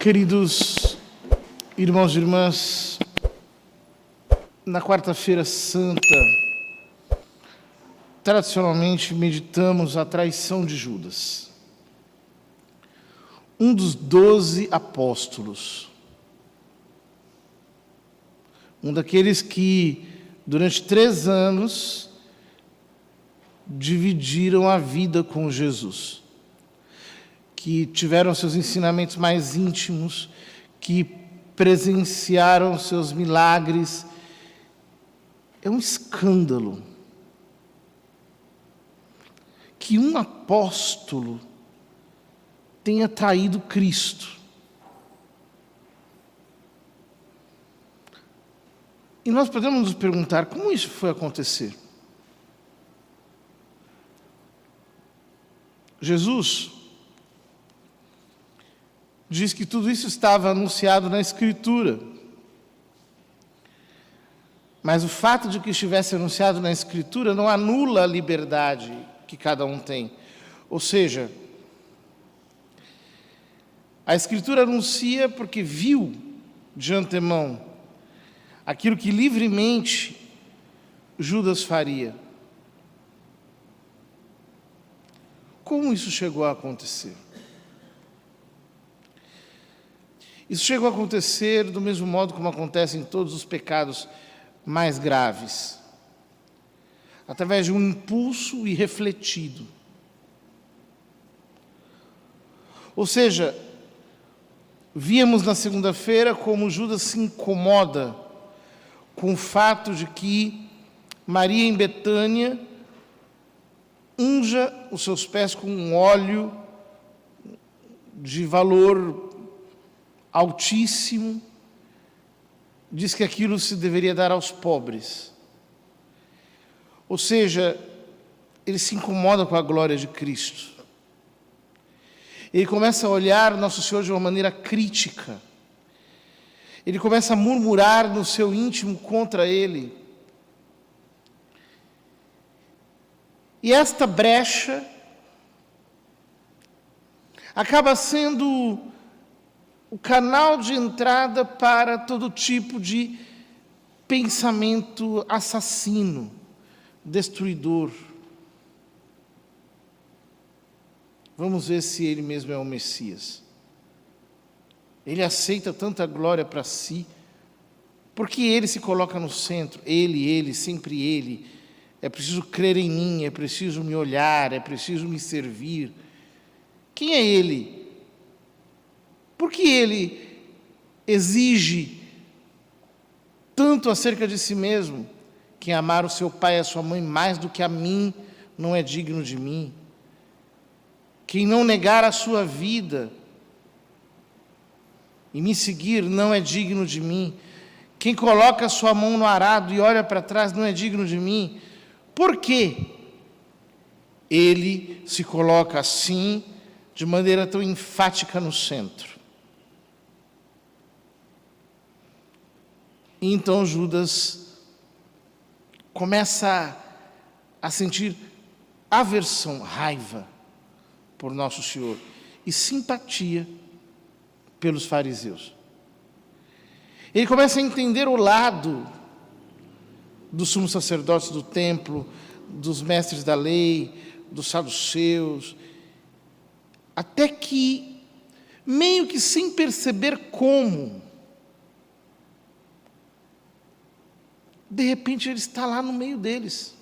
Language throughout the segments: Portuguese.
Queridos irmãos e irmãs, na quarta-feira santa, tradicionalmente meditamos a traição de Judas, um dos 12 apóstolos, um daqueles que durante 3 anos dividiram a vida com Jesus, que tiveram seus ensinamentos mais íntimos, que presenciaram seus milagres. É um escândalo que um apóstolo tenha traído Cristo. E nós podemos nos perguntar, como isso foi acontecer? Jesus diz que tudo isso estava anunciado na Escritura. Mas o fato de que estivesse anunciado na Escritura não anula a liberdade que cada um tem. Ou seja, a Escritura anuncia porque viu de antemão aquilo que livremente Judas faria. Como isso chegou a acontecer? Isso chegou a acontecer do mesmo modo como acontece em todos os pecados mais graves, através de um impulso irrefletido. Ou seja, víamos na segunda-feira como Judas se incomoda com o fato de que Maria em Betânia unja os seus pés com um óleo de valor altíssimo, diz que aquilo se deveria dar aos pobres. Ou seja, ele se incomoda com a glória de Cristo. Ele começa a olhar Nosso Senhor de uma maneira crítica. Ele começa a murmurar no seu íntimo contra Ele. E esta brecha acaba sendo o canal de entrada para todo tipo de pensamento assassino, destruidor. Vamos ver se ele mesmo é o Messias. Ele aceita tanta glória para si, porque ele se coloca no centro, ele, sempre ele. É preciso crer em mim, é preciso me olhar, é preciso me servir. Quem é ele? Por que ele exige tanto acerca de si mesmo? Quem amar o seu pai e a sua mãe mais do que a mim não é digno de mim. Quem não negar a sua vida e me seguir não é digno de mim. Quem coloca a sua mão no arado e olha para trás não é digno de mim. Por quê? Ele se coloca assim, de maneira tão enfática no centro. E então Judas começa a sentir aversão, raiva por Nosso Senhor e simpatia pelos fariseus. Ele começa a entender o lado dos sumos sacerdotes do templo, dos mestres da lei, dos saduceus, até que, meio que sem perceber como, de repente ele está lá no meio deles.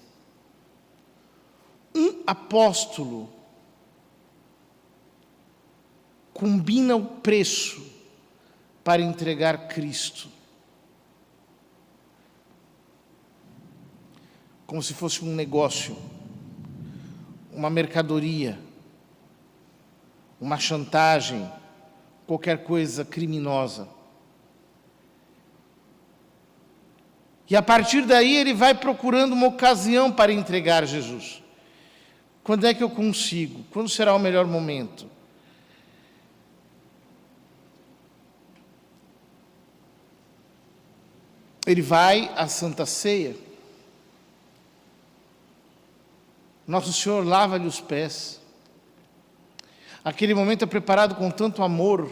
Um apóstolo combina o preço para entregar Cristo, como se fosse um negócio, uma mercadoria, uma chantagem, qualquer coisa criminosa. E a partir daí ele vai procurando uma ocasião para entregar Jesus. Quando é que eu consigo? Quando será o melhor momento? Ele vai à Santa Ceia. Nosso Senhor lava-lhe os pés. Aquele momento é preparado com tanto amor,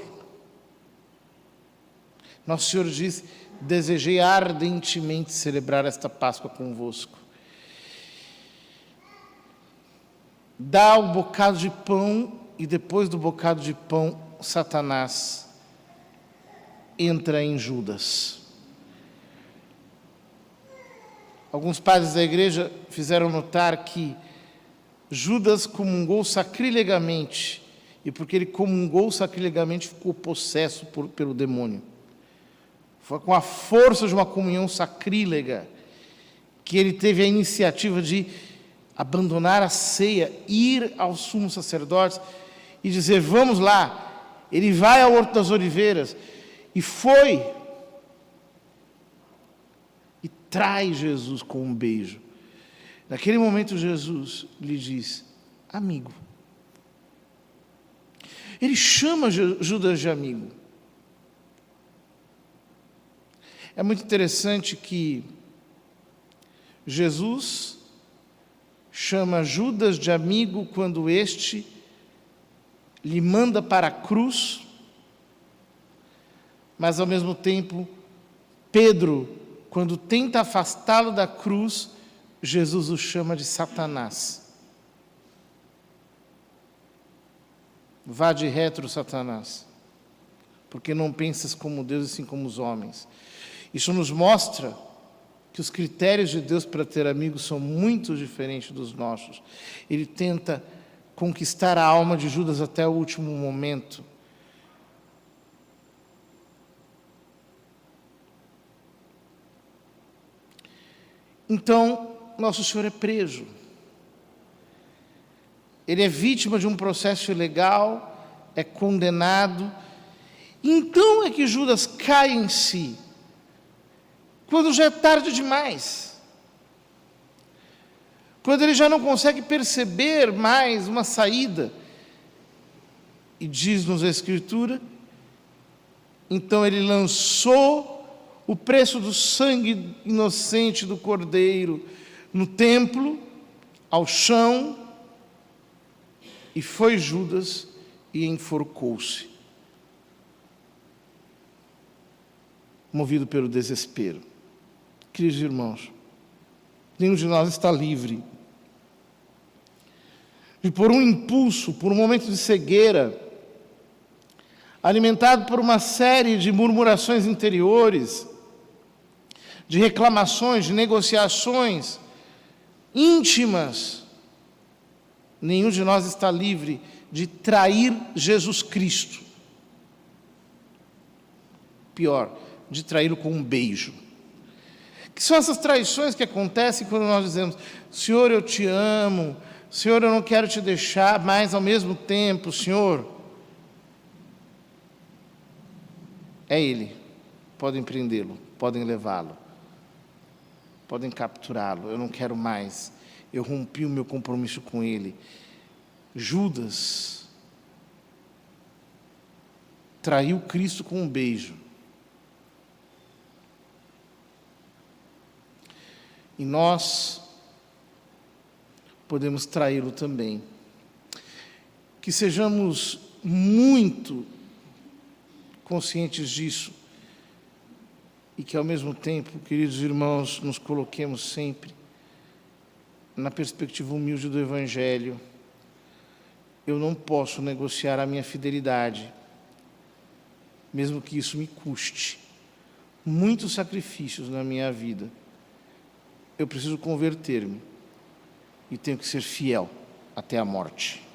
Nosso Senhor disse: desejei ardentemente celebrar esta Páscoa convosco. Dá o bocado de pão, e depois do bocado de pão, Satanás entra em Judas. Alguns padres da igreja fizeram notar que Judas comungou sacrilegamente, e porque ele comungou sacrilegamente, ficou possesso pelo demônio. Foi com a força de uma comunhão sacrílega que ele teve a iniciativa de abandonar a ceia, ir aos sumos sacerdotes e dizer: vamos lá. Ele vai ao Horto das Oliveiras e foi e traz Jesus com um beijo. Naquele momento Jesus lhe diz: amigo. Ele chama Judas de amigo. É muito interessante que Jesus chama Judas de amigo quando este lhe manda para a cruz, mas ao mesmo tempo, Pedro, quando tenta afastá-lo da cruz, Jesus o chama de Satanás. Vá de retro, Satanás, porque não pensas como Deus e sim como os homens. Isso nos mostra que os critérios de Deus para ter amigos são muito diferentes dos nossos. Ele tenta conquistar a alma de Judas até o último momento. Então, nosso Senhor é preso. Ele é vítima de um processo ilegal, é condenado. Então é que Judas cai em si, quando já é tarde demais. Quando ele já não consegue perceber mais uma saída. E diz-nos a Escritura, então ele lançou o preço do sangue inocente do Cordeiro no templo, ao chão, e foi Judas e enforcou-se, movido pelo desespero. Queridos irmãos, nenhum de nós está livre de, por um impulso, por um momento de cegueira, alimentado por uma série de murmurações interiores, de reclamações, de negociações íntimas, nenhum de nós está livre de trair Jesus Cristo. Pior, de traí-lo com um beijo. Que são essas traições que acontecem quando nós dizemos: Senhor, eu te amo, Senhor, eu não quero te deixar, mas ao mesmo tempo, Senhor, é Ele. Podem prendê-lo, podem levá-lo, podem capturá-lo, eu não quero mais, eu rompi o meu compromisso com Ele. Judas traiu Cristo com um beijo. E nós podemos traí-lo também. Que sejamos muito conscientes disso e que, ao mesmo tempo, queridos irmãos, nos coloquemos sempre na perspectiva humilde do Evangelho. Eu não posso negociar a minha fidelidade, mesmo que isso me custe muitos sacrifícios na minha vida. Eu preciso converter-me e tenho que ser fiel até a morte.